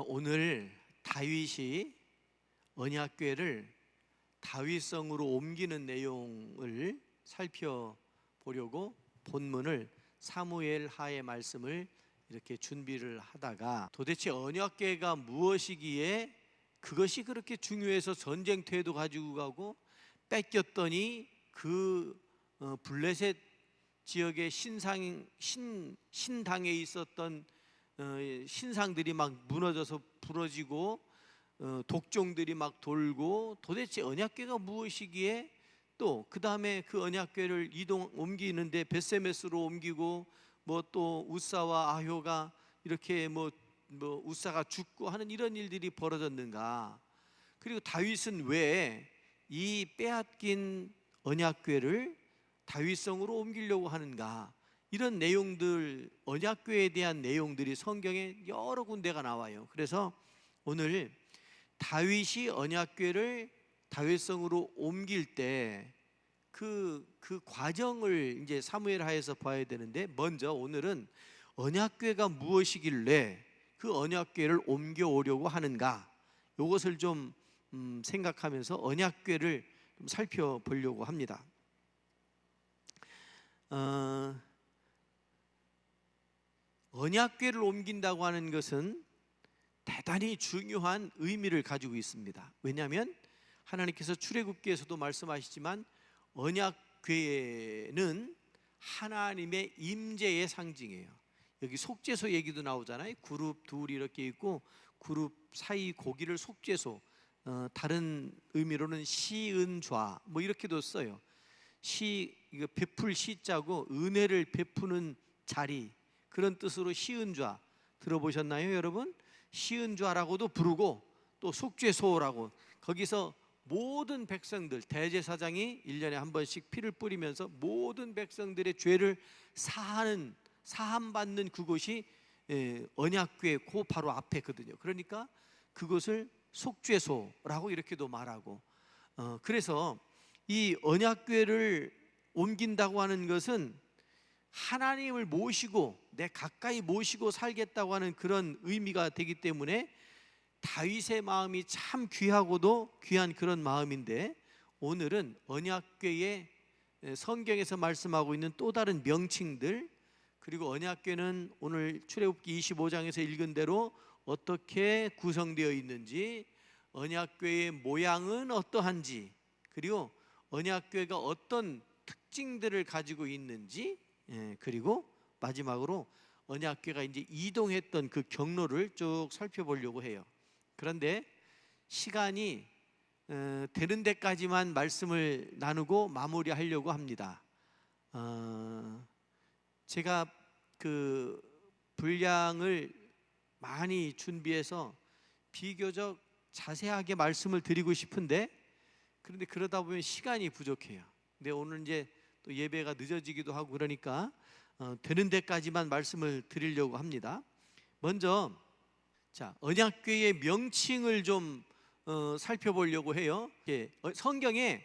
오늘 다윗이 언약궤를 다윗성으로 옮기는 내용을 살펴보려고 본문을 사무엘하의 말씀을 이렇게 준비를 하다가, 도대체 언약궤가 무엇이기에 그것이 그렇게 중요해서 전쟁터에도 가지고 가고 뺏겼더니 그 블레셋 지역의 신당에 있었던 신상들이 막 무너져서 부러지고 독종들이 막 돌고, 도대체 언약궤가 무엇이기에 또 그 다음에 그 언약궤를 옮기는데 벳세메스로 옮기고, 뭐 또 우사와 아효가 이렇게 뭐 우사가 죽고 하는 이런 일들이 벌어졌는가? 그리고 다윗은 왜 이 빼앗긴 언약궤를 다윗성으로 옮기려고 하는가? 이런 내용들, 언약궤에 대한 내용들이 성경에 여러 군데가 나와요. 그래서 오늘 다윗이 언약궤를 다윗성으로 옮길 때 그 과정을 이제 사무엘하에서 봐야 되는데, 먼저 오늘은 언약궤가 무엇이길래 그 언약궤를 옮겨오려고 하는가, 이것을 좀 생각하면서 언약궤를 좀 살펴보려고 합니다. 언약궤를 옮긴다고 하는 것은 대단히 중요한 의미를 가지고 있습니다. 왜냐하면 하나님께서 출애굽기에서도 말씀하시지만 언약궤는 하나님의 임재의 상징이에요. 여기 속죄소 얘기도 나오잖아요. 그룹 둘이 이렇게 있고 그룹 사이 고기를 속죄소, 다른 의미로는 시은좌 뭐 이렇게도 써요. 이거 베풀 시자고 은혜를 베푸는 자리, 그런 뜻으로 시은좌 들어보셨나요, 여러분? 시은좌라고도 부르고 또 속죄소라고, 거기서 모든 백성들, 대제사장이 1년에 한 번씩 피를 뿌리면서 모든 백성들의 죄를 사함받는 그곳이 언약궤 그 바로 앞에거든요. 그러니까 그것을 속죄소라고 이렇게도 말하고, 그래서 이 언약궤를 옮긴다고 하는 것은 하나님을 모시고 내 가까이 모시고 살겠다고 하는 그런 의미가 되기 때문에 다윗의 마음이 참 귀하고도 귀한 그런 마음인데, 오늘은 언약궤의 성경에서 말씀하고 있는 또 다른 명칭들, 그리고 언약궤는 오늘 출애굽기 25장에서 읽은 대로 어떻게 구성되어 있는지, 언약궤의 모양은 어떠한지, 그리고 언약궤가 어떤 특징들을 가지고 있는지, 그리고 마지막으로 언약궤가 이제 이동했던 그 경로를 쭉 살펴보려고 해요. 그런데 시간이 되는 데까지만 말씀을 나누고 마무리하려고 합니다. 제가 그 분량을 많이 준비해서 비교적 자세하게 말씀을 드리고 싶은데, 그런데 그러다 보면 시간이 부족해요. 근데 오늘 이제 또 예배가 늦어지기도 하고 그러니까 되는 데까지만 말씀을 드리려고 합니다. 먼저 언약궤의 명칭을 좀 살펴보려고 해요. 성경에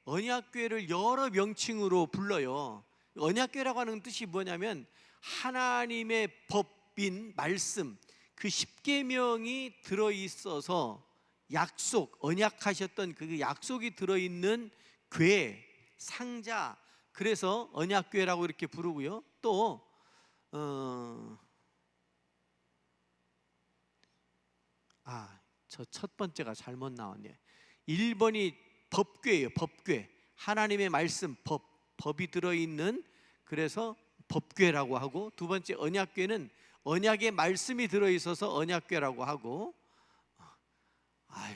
언약궤를 여러 명칭으로 불러요. 언약궤라고 하는 뜻이 뭐냐면 하나님의 법인 말씀, 그 십계명이 들어있어서 약속, 언약하셨던 그 약속이 들어있는 궤, 상자, 그래서 언약궤라고 이렇게 부르고요. 또 저 첫 번째가 잘못 나왔네요. 1번이 법궤예요. 법궤, 하나님의 말씀, 법이 들어있는, 그래서 법궤라고 하고, 두 번째 언약궤는 언약의 말씀이 들어있어서 언약궤라고 하고,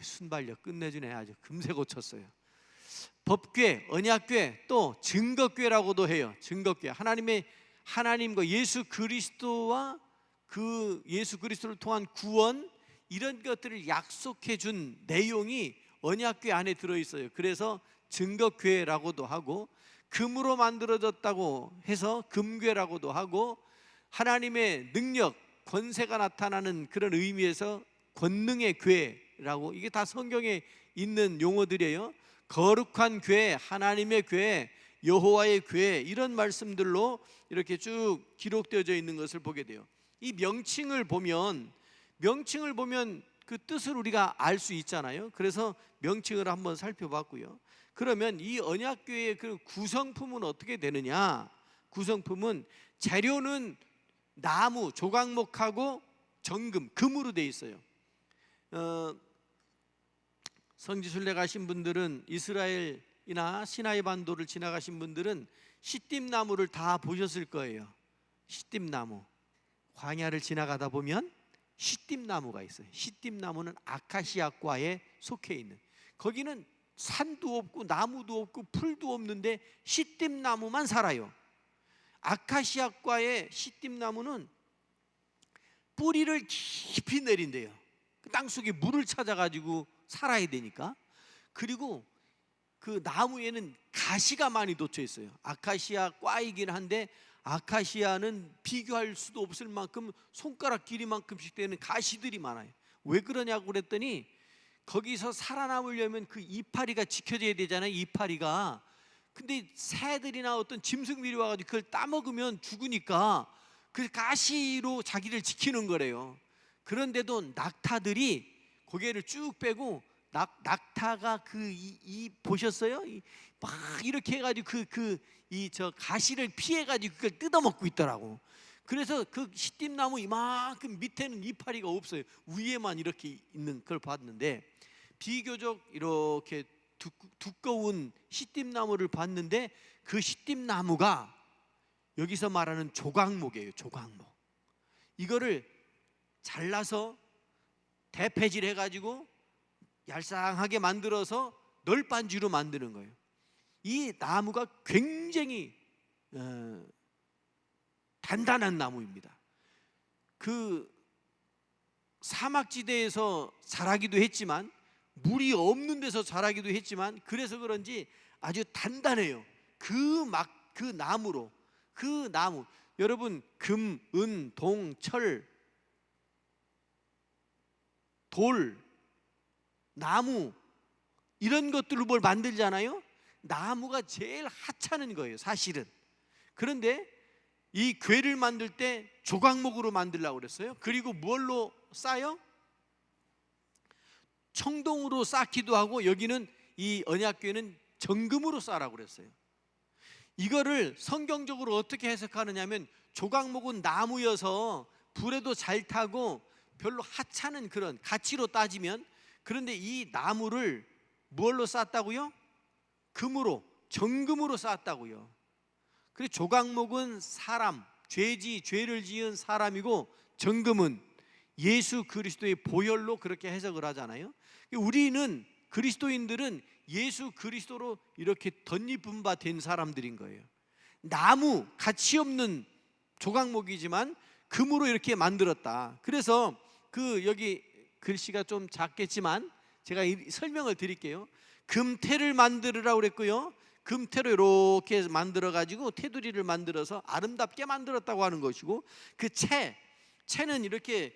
순발력 끝내주네. 아주 금세 고쳤어요. 법궤, 언약궤, 또 증거궤라고도 해요. 증거궤, 하나님과 예수 그리스도와 그 예수 그리스도를 통한 구원, 이런 것들을 약속해 준 내용이 언약궤 안에 들어있어요. 그래서 증거궤라고도 하고, 금으로 만들어졌다고 해서 금궤라고도 하고, 하나님의 능력, 권세가 나타나는 그런 의미에서 권능의 궤라고, 이게 다 성경에 있는 용어들이에요. 거룩한 궤, 하나님의 궤, 여호와의 궤, 이런 말씀들로 이렇게 쭉 기록되어져 있는 것을 보게 돼요. 이 명칭을 보면 명칭을 보면 그 뜻을 우리가 알 수 있잖아요. 그래서 명칭을 한번 살펴봤고요. 그러면 이 언약궤의 그 구성품은 어떻게 되느냐? 구성품은 재료는 나무, 조각목하고 정금, 금으로 돼 있어요. 성지순례 가신 분들은, 이스라엘이나 시나이 반도를 지나가신 분들은 시띠나무를 다 보셨을 거예요. 시띠나무, 광야를 지나가다 보면 시띠나무가 있어요. 시띠나무는 아카시아과에 속해 있는, 거기는 산도 없고 나무도 없고 풀도 없는데 시띠나무만 살아요. 아카시아과의 시띠나무는 뿌리를 깊이 내린대요. 땅속에 물을 찾아가지고 살아야 되니까. 그리고 그 나무에는 가시가 많이 돋쳐 있어요. 아카시아과이긴 한데 아카시아는 비교할 수도 없을 만큼 손가락 길이만큼씩 되는 가시들이 많아요. 왜 그러냐고 그랬더니 거기서 살아남으려면 그 이파리가 지켜져야 되잖아요. 이파리가. 근데 새들이나 어떤 짐승들이 와가지고 그걸 따먹으면 죽으니까 그 가시로 자기를 지키는 거래요. 그런데도 낙타들이 고개를 쭉 빼고, 낙타가 보셨어요? 막 이렇게 해가지고 저 가시를 피해가지고 그걸 뜯어먹고 있더라고. 그래서 그 시띠나무 이만큼 밑에는 이파리가 없어요. 위에만 이렇게 있는 걸 봤는데, 비교적 이렇게 두꺼운 시띠나무를 봤는데 그 시띠나무가 여기서 말하는 조각목이에요. 조각목. 이거를 잘라서 대패질 해가지고 얄쌍하게 만들어서 널빤지로 만드는 거예요. 이 나무가 굉장히 단단한 나무입니다. 그 사막지대에서 자라기도 했지만, 물이 없는 데서 자라기도 했지만, 그래서 그런지 아주 단단해요. 그 나무로, 그 나무, 여러분 금, 은, 동, 철, 돌, 나무, 이런 것들로 뭘 만들잖아요. 나무가 제일 하찮은 거예요, 사실은. 그런데 이 궤를 만들 때 조각목으로 만들려고 그랬어요. 그리고 뭘로 쌓아요? 청동으로 쌓기도 하고, 여기는 이 언약궤는 정금으로 쌓으라고 그랬어요. 이거를 성경적으로 어떻게 해석하느냐면, 조각목은 나무여서 불에도 잘 타고 별로 하찮은 그런 가치로 따지면, 그런데 이 나무를 뭘로 쌓았다고요? 금으로, 정금으로 쌓았다고요. 그리고 조각목은 사람, 죄를 지은 사람이고, 정금은 예수 그리스도의 보혈로 그렇게 해석을 하잖아요. 우리는, 그리스도인들은 예수 그리스도로 이렇게 덧입은 바 된 사람들인 거예요. 나무, 가치 없는 조각목이지만 금으로 이렇게 만들었다. 그래서 여기 글씨가 좀 작겠지만 제가 설명을 드릴게요. 금태를 만들으라고 그랬고요. 금태로 이렇게 만들어 가지고 테두리를 만들어서 아름답게 만들었다고 하는 것이고, 그 채는 이렇게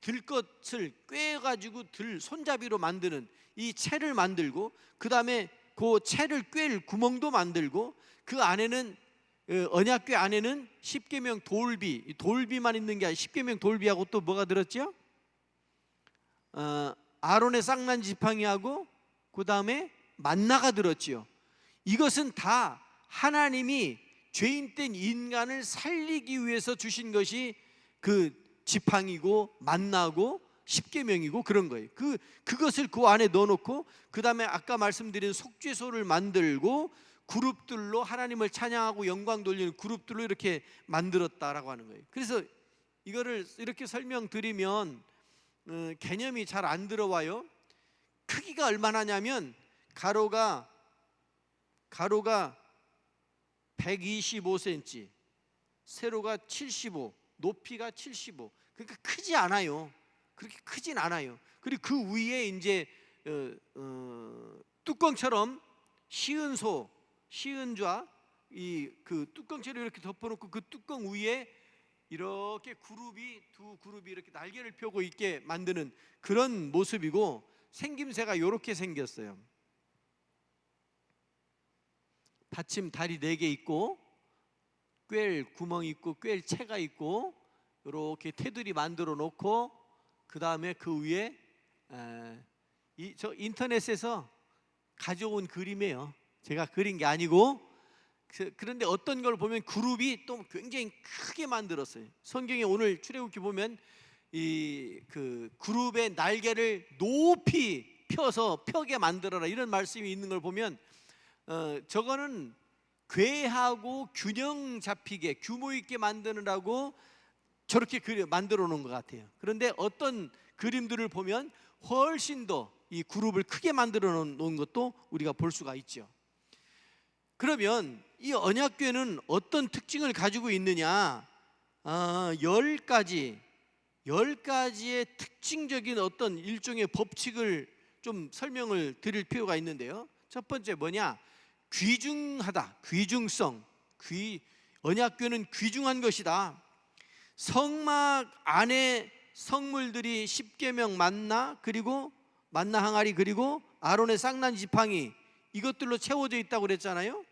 들것을 꿰가지고 손잡이로 만드는 이 채를 만들고, 그 다음에 그 채를 꿰 구멍도 만들고, 그 안에는 언약궤 안에는 십계명 돌비만 있는 게 아니라 십계명 돌비하고 또 뭐가 들었죠? 아론의 쌍난 지팡이하고 그 다음에 만나가 들었지요. 이것은 다 하나님이 죄인된 인간을 살리기 위해서 주신 것이 그 지팡이고 만나고 십계명이고 그런 거예요. 그것을 그 안에 넣어놓고, 그 다음에 아까 말씀드린 속죄소를 만들고, 그룹들로 하나님을 찬양하고 영광 돌리는 그룹들로 이렇게 만들었다라고 하는 거예요. 그래서 이거를 이렇게 설명드리면 개념이 잘 안 들어와요. 크기가 얼마나냐면 가로가 125cm, 세로가 75, 높이가 75. 그러니까 크지 않아요. 그렇게 크진 않아요. 그리고 그 위에 이제 뚜껑처럼 시은좌 그 뚜껑처럼 이렇게 덮어놓고, 그 뚜껑 위에 이렇게 두 그룹이 이렇게 날개를 펴고 있게 만드는 그런 모습이고, 생김새가 이렇게 생겼어요. 받침 다리 4개 있고, 꿰 구멍이 있고, 꿰 채가 있고, 이렇게 테두리 만들어 놓고, 그 다음에 그 위에 저 인터넷에서 가져온 그림이에요. 제가 그린 게 아니고. 그런데 어떤 걸 보면 그룹이 또 굉장히 크게 만들었어요. 성경에 오늘 출애굽기 보면 이 그 그룹의 날개를 높이 펴서 펴게 만들어라 이런 말씀이 있는 걸 보면 저거는 괴하고 균형 잡히게 규모 있게 만드느라고 저렇게 만들어 놓은 것 같아요. 그런데 어떤 그림들을 보면 훨씬 더 이 그룹을 크게 만들어 놓은 것도 우리가 볼 수가 있죠. 그러면 이 언약궤는 어떤 특징을 가지고 있느냐? 10가지의 특징적인 어떤 일종의 법칙을 좀 설명을 드릴 필요가 있는데요. 첫 번째 뭐냐? 귀중하다, 귀중성. 언약궤는 귀중한 것이다. 성막 안에 성물들이 십계명 만나, 그리고 만나 항아리, 그리고 아론의 쌍난 지팡이, 이것들로 채워져 있다고 그랬잖아요.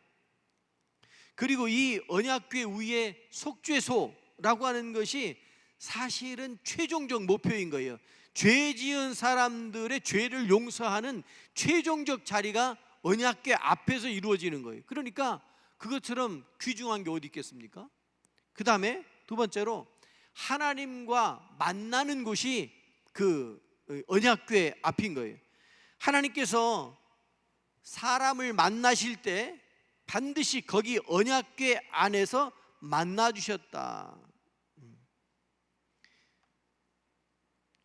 그리고 이 언약궤 위에 속죄소라고 하는 것이 사실은 최종적 목표인 거예요. 죄 지은 사람들의 죄를 용서하는 최종적 자리가 언약궤 앞에서 이루어지는 거예요. 그러니까 그것처럼 귀중한 게 어디 있겠습니까? 그 다음에 두 번째로 하나님과 만나는 곳이 그 언약궤 앞인 거예요. 하나님께서 사람을 만나실 때 반드시 거기 언약궤 안에서 만나 주셨다.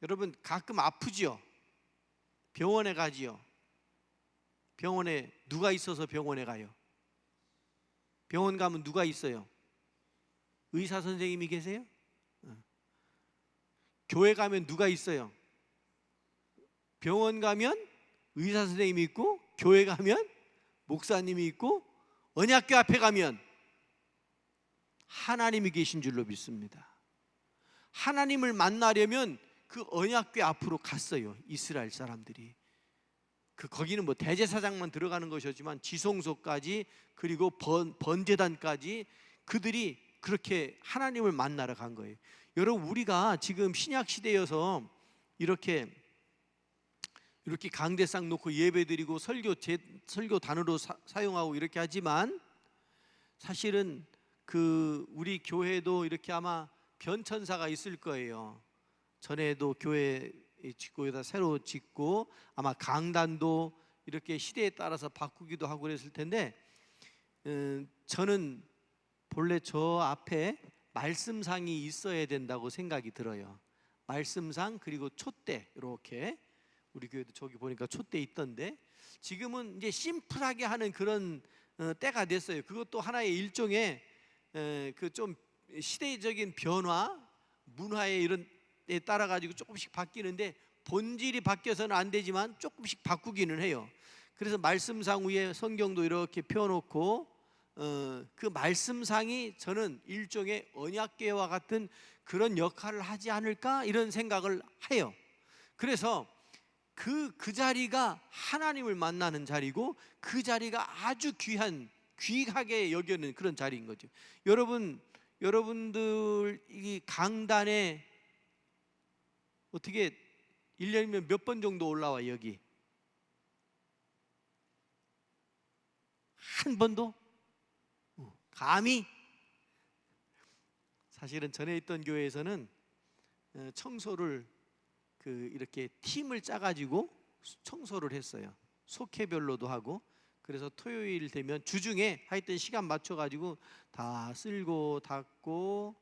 여러분 가끔 아프지요? 병원에 가지요. 병원에 누가 있어서 병원에 가요? 병원 가면 누가 있어요? 의사 선생님이 계세요? 교회 가면 누가 있어요? 병원 가면 의사 선생님이 있고, 교회 가면 목사님이 있고, 언약궤 앞에 가면 하나님이 계신 줄로 믿습니다. 하나님을 만나려면 그 언약궤 앞으로 갔어요. 이스라엘 사람들이. 거기는 뭐 대제사장만 들어가는 것이었지만 지성소까지, 그리고 번제단까지 그들이 그렇게 하나님을 만나러 간 거예요. 여러분 우리가 지금 신약 시대여서 이렇게 강대상 놓고 예배드리고 설교 단어로 사용하고 이렇게 하지만, 사실은 우리 교회도 이렇게 아마 변천사가 있을 거예요. 전에도 교회 짓고 여기다 새로 짓고 아마 강단도 이렇게 시대에 따라서 바꾸기도 하고 그랬을 텐데, 저는 본래 저 앞에 말씀상이 있어야 된다고 생각이 들어요. 말씀상, 그리고 촛대, 이렇게 우리 교회도 저기 보니까 촛대 있던데, 지금은 이제 심플하게 하는 그런 때가 됐어요. 그것도 하나의 일종의 그 좀 시대적인 변화, 문화의 이런 에 따라 가지고 조금씩 바뀌는데, 본질이 바뀌어서는 안 되지만 조금씩 바꾸기는 해요. 그래서 말씀상 위에 성경도 이렇게 펴놓고 그 말씀상이 저는 일종의 언약궤와 같은 그런 역할을 하지 않을까 이런 생각을 해요. 그래서 그 자리가 하나님을 만나는 자리고, 그 자리가 아주 귀하게 여기는 그런 자리인 거죠. 여러분들 이 강단에 어떻게 1년이면 몇 번 정도 올라와? 여기 한 번도? 감히? 사실은 전에 있던 교회에서는 청소를 이렇게 팀을 짜가지고 청소를 했어요. 속회별로도 하고. 그래서 토요일 되면 주중에 하여튼 시간 맞춰가지고 다 쓸고 닦고,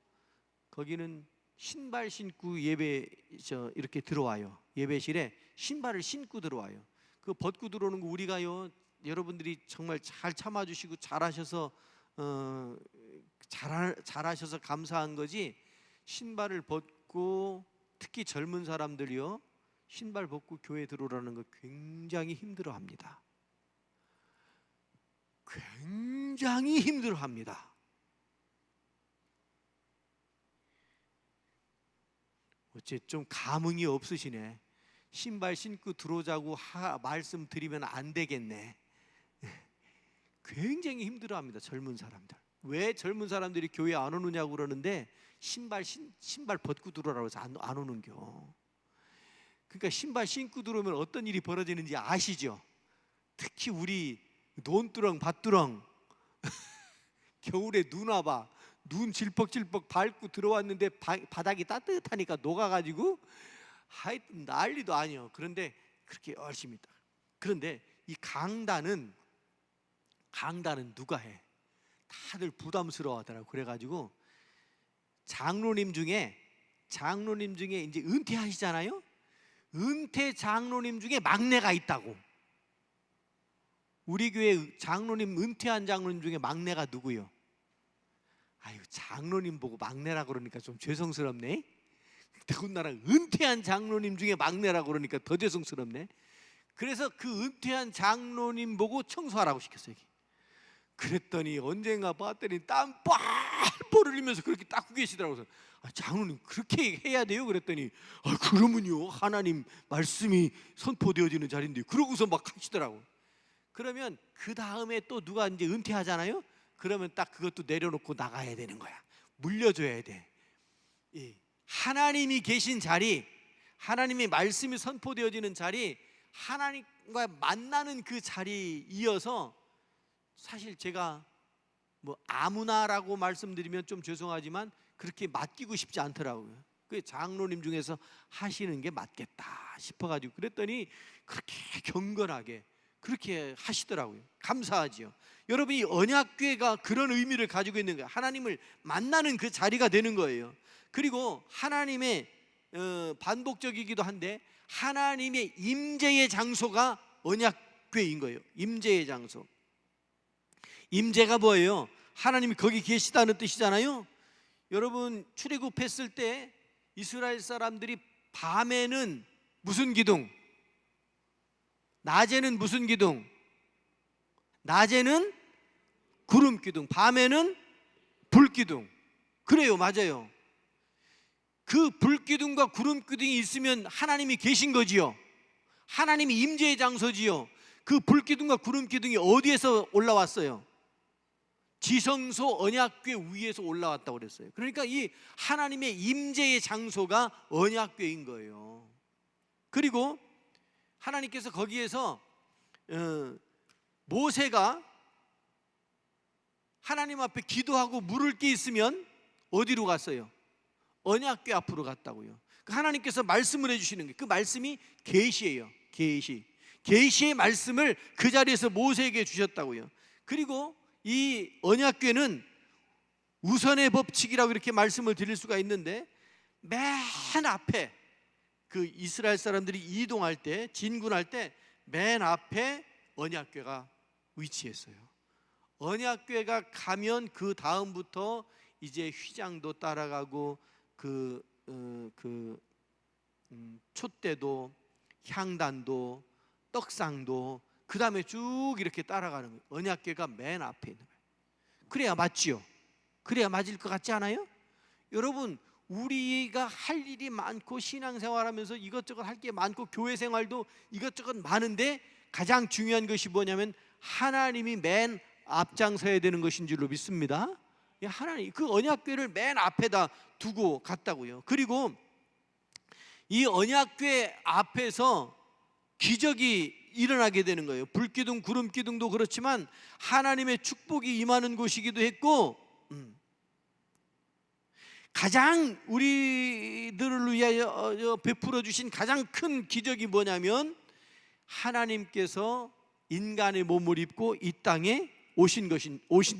거기는 신발 신고 이렇게 들어와요. 예배실에 신발을 신고 들어와요. 그 벗고 들어오는 거 우리가요, 여러분들이 정말 잘 참아주시고 잘하셔서 잘하셔서 감사한 거지, 신발을 벗고, 특히 젊은 사람들이요, 신발 벗고 교회 들어오라는 거 굉장히 힘들어합니다. 굉장히 힘들어합니다. 어째 좀 감흥이 없으시네. 신발 신고 들어오자고 말씀드리면 안 되겠네. 굉장히 힘들어합니다. 젊은 사람들. 왜 젊은 사람들이 교회 안 오느냐고 그러는데, 신발 벗고 들어오라고 해서 안 오는겨. 그러니까 신발 신고 들어오면 어떤 일이 벌어지는지 아시죠? 특히 우리 논두렁 밭두렁 겨울에 눈 와봐, 눈 질퍽질퍽 밟고 들어왔는데 바닥이 따뜻하니까 녹아가지고 하여튼 난리도 아니요. 그런데 그렇게 열심히 있다. 그런데 이 강단은 누가 해? 다들 부담스러워하더라고. 그래가지고 장로님 중에 이제 은퇴하시잖아요. 은퇴 장로님 중에 막내가 있다고. 우리 교회 장로님, 은퇴한 장로님 중에 막내가 누구요? 아유, 장로님 보고 막내라 그러니까 좀 죄송스럽네. 더군다나 은퇴한 장로님 중에 막내라 그러니까 더 죄송스럽네. 그래서 그 은퇴한 장로님 보고 청소하라고 시켰어요. 그랬더니 언젠가 봤더니 땀 뻘뻘 흘리면서 그렇게 닦고 계시더라고요. 장로님 그렇게 해야 돼요? 그랬더니 그러면요, 하나님 말씀이 선포되어지는 자리인데, 그러고서 막 하시더라고. 그러면 그 다음에 또 누가 이제 은퇴하잖아요. 그러면 딱 그것도 내려놓고 나가야 되는 거야. 물려줘야 돼. 하나님이 계신 자리, 하나님의 말씀이 선포되어지는 자리, 하나님과 만나는 그 자리 이어서, 사실 제가 뭐 아무나라고 말씀드리면 좀 죄송하지만 그렇게 맡기고 싶지 않더라고요. 그 장로님 중에서 하시는 게 맞겠다 싶어가지고 그랬더니 그렇게 경건하게 그렇게 하시더라고요. 감사하지요. 여러분, 이 언약궤가 그런 의미를 가지고 있는 거예요. 하나님을 만나는 그 자리가 되는 거예요. 그리고 하나님의 반복적이기도 한데 하나님의 임재의 장소가 언약궤인 거예요. 임재의 장소. 임재가 뭐예요? 하나님이 거기 계시다는 뜻이잖아요. 여러분, 출애굽했을 때 이스라엘 사람들이 밤에는 무슨 기둥? 낮에는 무슨 기둥? 낮에는 구름 기둥, 밤에는 불 기둥. 그래요, 맞아요. 그 불 기둥과 구름 기둥이 있으면 하나님이 계신 거지요. 하나님이 임재의 장소지요. 그 불 기둥과 구름 기둥이 어디에서 올라왔어요? 지성소 언약궤 위에서 올라왔다고 그랬어요. 그러니까 이 하나님의 임재의 장소가 언약궤인 거예요. 그리고 하나님께서 거기에서 모세가 하나님 앞에 기도하고 물을 게 있으면 어디로 갔어요? 언약궤 앞으로 갔다고요. 하나님께서 말씀을 해주시는 게, 그 말씀이 계시예요. 계시의 말씀을 그 자리에서 모세에게 주셨다고요. 그리고 이 언약궤는 우선의 법칙이라고 이렇게 말씀을 드릴 수가 있는데, 맨 앞에 그 이스라엘 사람들이 이동할 때, 진군할 때 맨 앞에 언약궤가 위치했어요. 언약궤가 가면 그 다음부터 이제 휘장도 따라가고 촛대도, 향단도, 떡상도, 그 다음에 쭉 이렇게 따라가는 거예요. 언약궤가 맨 앞에 있는 거예요. 그래야 맞지요? 그래야 맞을 것 같지 않아요? 여러분, 우리가 할 일이 많고 신앙생활하면서 이것저것 할 게 많고 교회 생활도 이것저것 많은데 가장 중요한 것이 뭐냐면 하나님이 맨 앞장서야 되는 것인 줄로 믿습니다. 하나님 그 언약궤를 맨 앞에다 두고 갔다고요. 그리고 이 언약궤 앞에서 기적이 일어나게 되는 거예요. 불기둥, 구름기둥도 그렇지만 하나님의 축복이 임하는 곳이기도 했고, 가장 우리들을 위하여 베풀어 주신 가장 큰 기적이 뭐냐면 하나님께서 인간의 몸을 입고 이 땅에 오신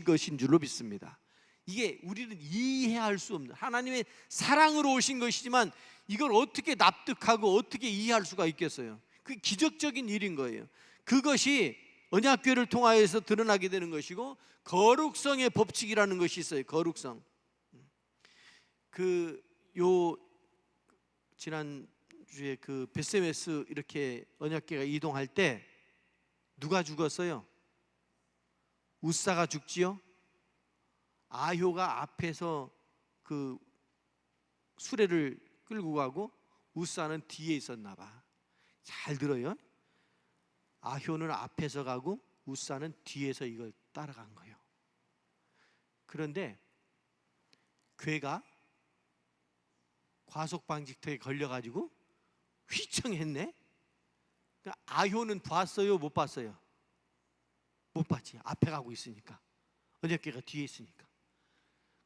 것인 줄로 믿습니다. 이게 우리는 이해할 수 없는, 하나님의 사랑으로 오신 것이지만 이걸 어떻게 납득하고 어떻게 이해할 수가 있겠어요? 그 기적적인 일인 거예요. 그것이 언약궤를 통하여서 드러나게 되는 것이고, 거룩성의 법칙이라는 것이 있어요. 거룩성. 지난주에 그 벳세메스 이렇게 언약궤가 이동할 때 누가 죽었어요? 우사가 죽지요. 아효가 앞에서 그 수레를 끌고 가고 우사는 뒤에 있었나 봐. 잘 들어요. 아효는 앞에서 가고 우사는 뒤에서 이걸 따라간 거예요. 그런데 괴가 과속방지턱에 걸려가지고 휘청했네. 아효는 봤어요, 못 봤어요? 못 봤지. 앞에 가고 있으니까. 언약궤가 뒤에 있으니까.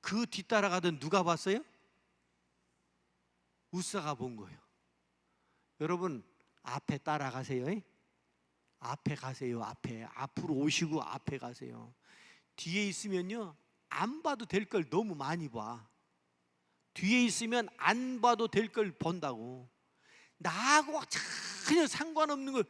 그 뒤따라가던 누가 봤어요? 우사가 본 거예요. 여러분, 앞에 따라가세요. 앞에 가세요. 앞으로 오시고 앞에 가세요. 뒤에 있으면요, 안 봐도 될 걸 너무 많이 봐. 뒤에 있으면 안 봐도 될 걸 본다고. 나하고 전혀 상관없는 걸.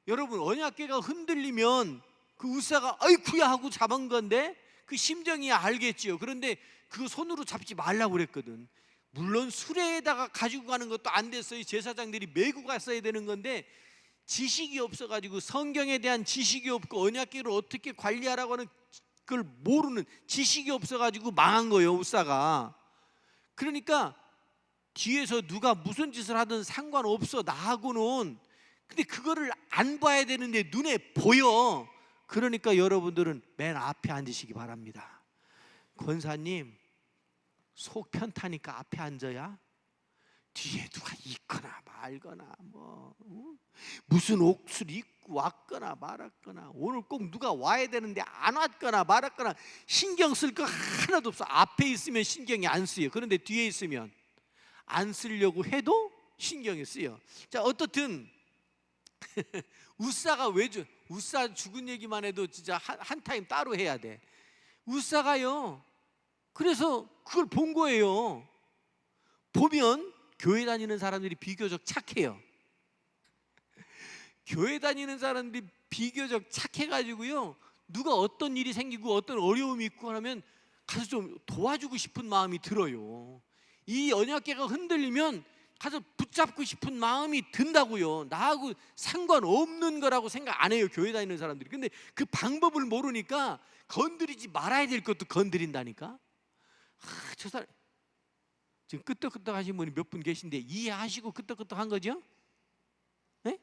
여러분, 언약궤가 흔들리면 그 우사가 아이쿠야 하고 잡은 건데 그 심정이 알겠지요. 그런데 그거 손으로 잡지 말라고 그랬거든. 물론 수레에다가 가지고 가는 것도 안 됐어요. 제사장들이 메고 갔어야 되는 건데 지식이 없어가지고, 성경에 대한 지식이 없고 언약궤를 어떻게 관리하라고 하는 그걸 모르는, 지식이 없어가지고 망한 거예요, 우사가. 그러니까 뒤에서 누가 무슨 짓을 하든 상관없어, 나하고는. 근데 그거를 안 봐야 되는데 눈에 보여. 그러니까 여러분들은 맨 앞에 앉으시기 바랍니다. 권사님, 속 편타니까 앞에 앉아야 뒤에 누가 있거나 말거나 무슨 옷을 입고 왔거나 말았거나, 오늘 꼭 누가 와야 되는데 안 왔거나 말았거나 신경 쓸 거 하나도 없어. 앞에 있으면 신경이 안 쓰여. 그런데 뒤에 있으면 안 쓰려고 해도 신경이 쓰여. 자, 어떻든 우사가 우사 죽은 얘기만 해도 진짜 한 타임 따로 해야 돼. 우사가요, 그래서 그걸 본 거예요. 보면 교회 다니는 사람들이 비교적 착해요. 교회 다니는 사람들이 비교적 착해가지고요, 누가 어떤 일이 생기고 어떤 어려움이 있고 하면 가서 좀 도와주고 싶은 마음이 들어요. 이 언약궤가 흔들리면 가서 붙잡고 싶은 마음이 든다고요. 나하고 상관없는 거라고 생각 안 해요, 교회 다니는 사람들이. 근데 그 방법을 모르니까 건드리지 말아야 될 것도 건드린다니까. 저 사람 지금 끄떡끄떡 하신 분이 몇 분 계신데 이해하시고 끄떡끄떡 한 거죠? 네?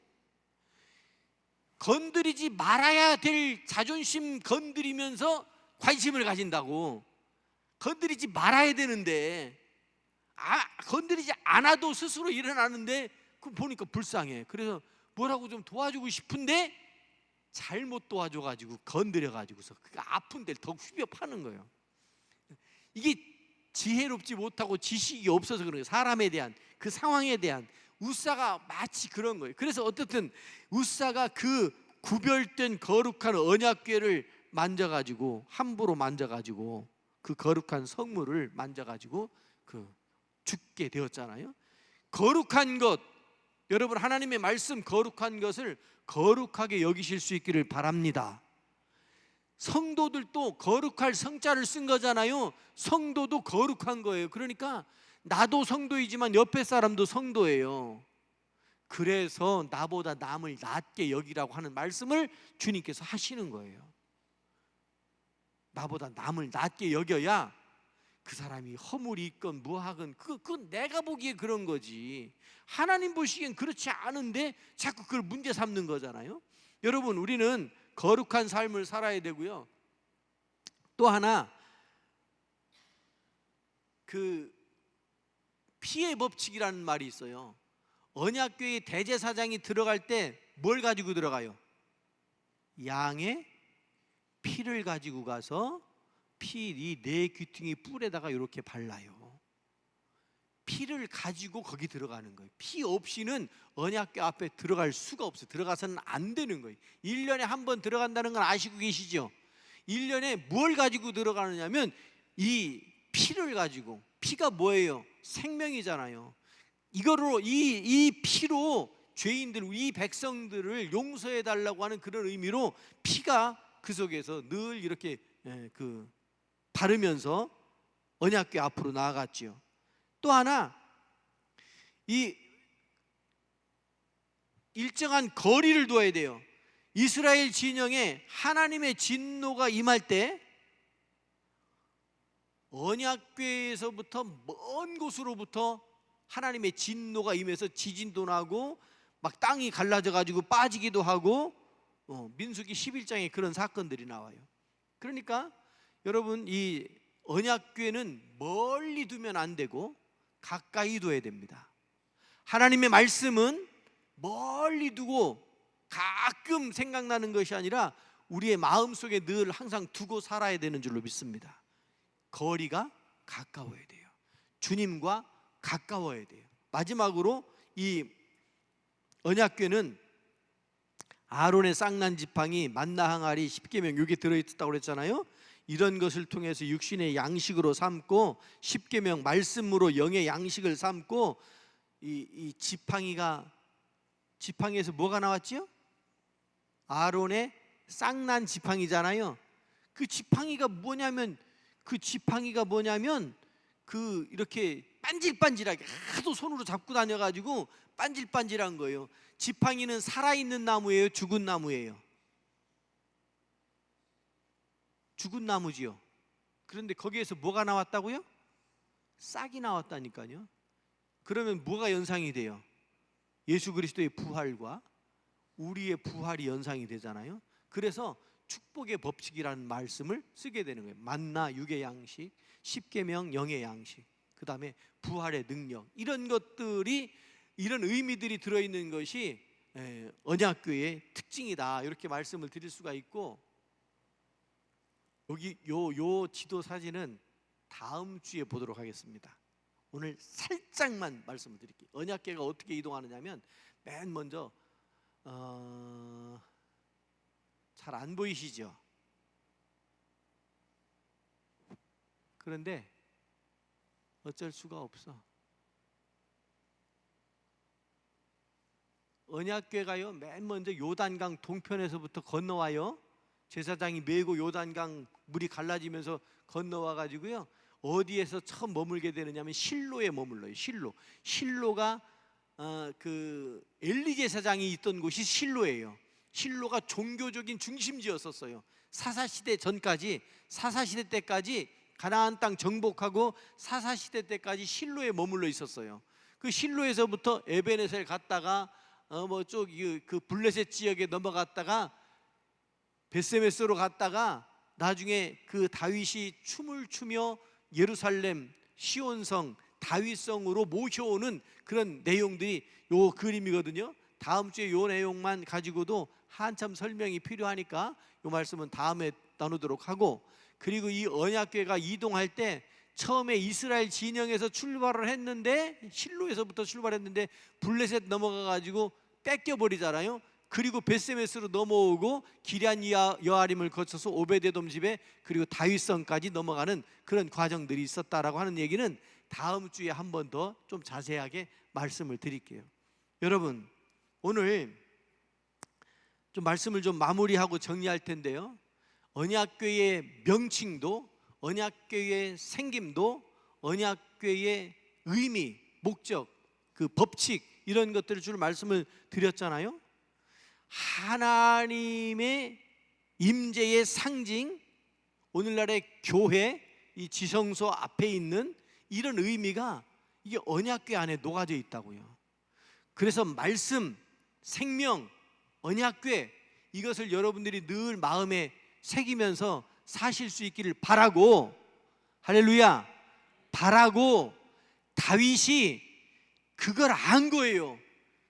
건드리지 말아야 될 자존심 건드리면서 관심을 가진다고. 건드리지 말아야 되는데 건드리지 않아도 스스로 일어나는데 그 보니까 불쌍해. 그래서 뭐라고 좀 도와주고 싶은데 잘못 도와줘가지고 건드려가지고서 그 아픈 데를 더 후벼 파는 거예요. 이게 지혜롭지 못하고 지식이 없어서 그런 거예요. 사람에 대한, 그 상황에 대한. 우사가 마치 그런 거예요. 그래서 어떻든 우사가 그 구별된 거룩한 언약궤를 만져가지고, 함부로 만져가지고 그 거룩한 성물을 만져가지고 죽게 되었잖아요. 거룩한 것, 여러분, 하나님의 말씀 거룩한 것을 거룩하게 여기실 수 있기를 바랍니다. 성도들도 거룩할 성자를 쓴 거잖아요. 성도도 거룩한 거예요. 그러니까 나도 성도이지만 옆에 사람도 성도예요. 그래서 나보다 남을 낮게 여기라고 하는 말씀을 주님께서 하시는 거예요. 나보다 남을 낮게 여겨야 그 사람이 허물이 있건 무하건 그건 내가 보기에 그런 거지, 하나님 보시기엔 그렇지 않은데 자꾸 그걸 문제 삼는 거잖아요. 여러분, 우리는 거룩한 삶을 살아야 되고요. 또 하나, 그 피의 법칙이라는 말이 있어요. 언약궤의 대제사장이 들어갈 때 뭘 가지고 들어가요? 양의 피를 가지고 가서 이 네 귀퉁이 뿔에다가 이렇게 발라요. 피를 가지고 거기 들어가는 거예요. 피 없이는 언약궤 앞에 들어갈 수가 없어요. 들어가서는 안 되는 거예요. 1년에 한 번 들어간다는 건 아시고 계시죠? 1년에 뭘 가지고 들어가느냐면 이 피를 가지고. 피가 뭐예요? 생명이잖아요. 이거로 이 피로 죄인들, 이 백성들을 용서해 달라고 하는 그런 의미로 피가 그 속에서 늘 이렇게 바르면서 언약궤 앞으로 나아갔지요. 또 하나, 이 일정한 거리를 둬야 돼요. 이스라엘 진영에 하나님의 진노가 임할 때 언약궤에서부터 먼 곳으로부터 하나님의 진노가 임해서 지진도 나고 막 땅이 갈라져 가지고 빠지기도 하고, 민수기 11장에 그런 사건들이 나와요. 그러니까 여러분, 이 언약궤는 멀리 두면 안 되고 가까이 둬야 됩니다. 하나님의 말씀은 멀리 두고 가끔 생각나는 것이 아니라 우리의 마음속에 늘 항상 두고 살아야 되는 줄로 믿습니다. 거리가 가까워야 돼요. 주님과 가까워야 돼요. 마지막으로 이 언약궤는 아론의 쌍난 지팡이, 만나 항아리, 십계명 이게 들어있다고 그랬잖아요. 이런 것을 통해서 육신의 양식으로 삼고 십계명 말씀으로 영의 양식을 삼고 이 지팡이에서 뭐가 나왔지요? 아론의 쌍난 지팡이잖아요. 그 지팡이가 뭐냐면 이렇게 반질반질하게 하도 손으로 잡고 다녀가지고 반질반질한 거예요. 지팡이는 살아있는 나무예요, 죽은 나무예요? 죽은 나무지요. 그런데 거기에서 뭐가 나왔다고요? 싹이 나왔다니까요. 그러면 뭐가 연상이 돼요? 예수 그리스도의 부활과 우리의 부활이 연상이 되잖아요. 그래서 축복의 법칙이라는 말씀을 쓰게 되는 거예요. 만나 육의 양식, 십계명 영의 양식, 그 다음에 부활의 능력, 이런 것들이, 이런 의미들이 들어있는 것이 언약궤의 특징이다, 이렇게 말씀을 드릴 수가 있고, 여기 요 지도 사진은 다음 주에 보도록 하겠습니다. 오늘 살짝만 말씀을 드릴게요. 언약궤가 어떻게 이동하느냐면 맨 먼저 잘 안 보이시죠? 그런데 어쩔 수가 없어. 언약궤가요, 맨 먼저 요단강 동편에서부터 건너와요. 제사장이 메고 요단강 물이 갈라지면서 건너와 가지고요, 어디에서 처음 머물게 되느냐면 실로에 머물러요. 실로가 그 엘리 제사장이 있던 곳이 실로예요. 실로가 종교적인 중심지였었어요. 사사시대 전까지, 사사시대 때까지 가나안 땅 정복하고 사사시대 때까지 실로에 머물러 있었어요. 그 실로에서부터 에베네셀 갔다가 그 블레셋 지역에 넘어갔다가 베세메스로 갔다가 나중에 그 다윗이 춤을 추며 예루살렘 시온성 다윗성으로 모셔오는 그런 내용들이 요 그림이거든요. 다음 주에 요 내용만 가지고도 한참 설명이 필요하니까 요 말씀은 다음에 나누도록 하고, 그리고 이 언약궤가 이동할 때 처음에 이스라엘 진영에서 출발을 했는데, 실로에서부터 출발했는데 블레셋 넘어가 가지고 뺏겨 버리잖아요. 그리고 베세메스로 넘어오고 기럇 여아림을 거쳐서 오베데돔 집에, 그리고 다윗성까지 넘어가는 그런 과정들이 있었다라고 하는 얘기는 다음 주에 한 번 더 좀 자세하게 말씀을 드릴게요. 여러분, 오늘 좀 말씀을 좀 마무리하고 정리할 텐데요, 언약궤의 명칭도, 언약궤의 생김도, 언약궤의 의미, 목적, 그 법칙, 이런 것들을 주로 말씀을 드렸잖아요. 하나님의 임재의 상징, 오늘날의 교회, 이 지성소 앞에 있는 이런 의미가 이게 언약궤 안에 녹아져 있다고요. 그래서 말씀, 생명, 언약궤, 이것을 여러분들이 늘 마음에 새기면서 사실 수 있기를 바라고, 할렐루야, 바라고, 다윗이 그걸 안 거예요.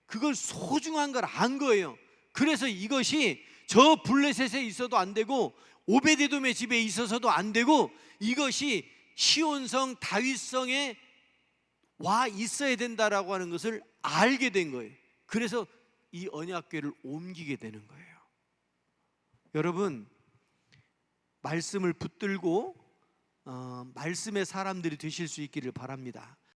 그걸 소중한 걸 안 거예요. 그래서 이것이 저 블레셋에 있어도 안 되고 오베데돔의 집에 있어서도 안 되고, 이것이 시온성 다윗성에 와 있어야 된다라고 하는 것을 알게 된 거예요. 그래서 이 언약궤를 옮기게 되는 거예요. 여러분, 말씀을 붙들고 말씀의 사람들이 되실 수 있기를 바랍니다.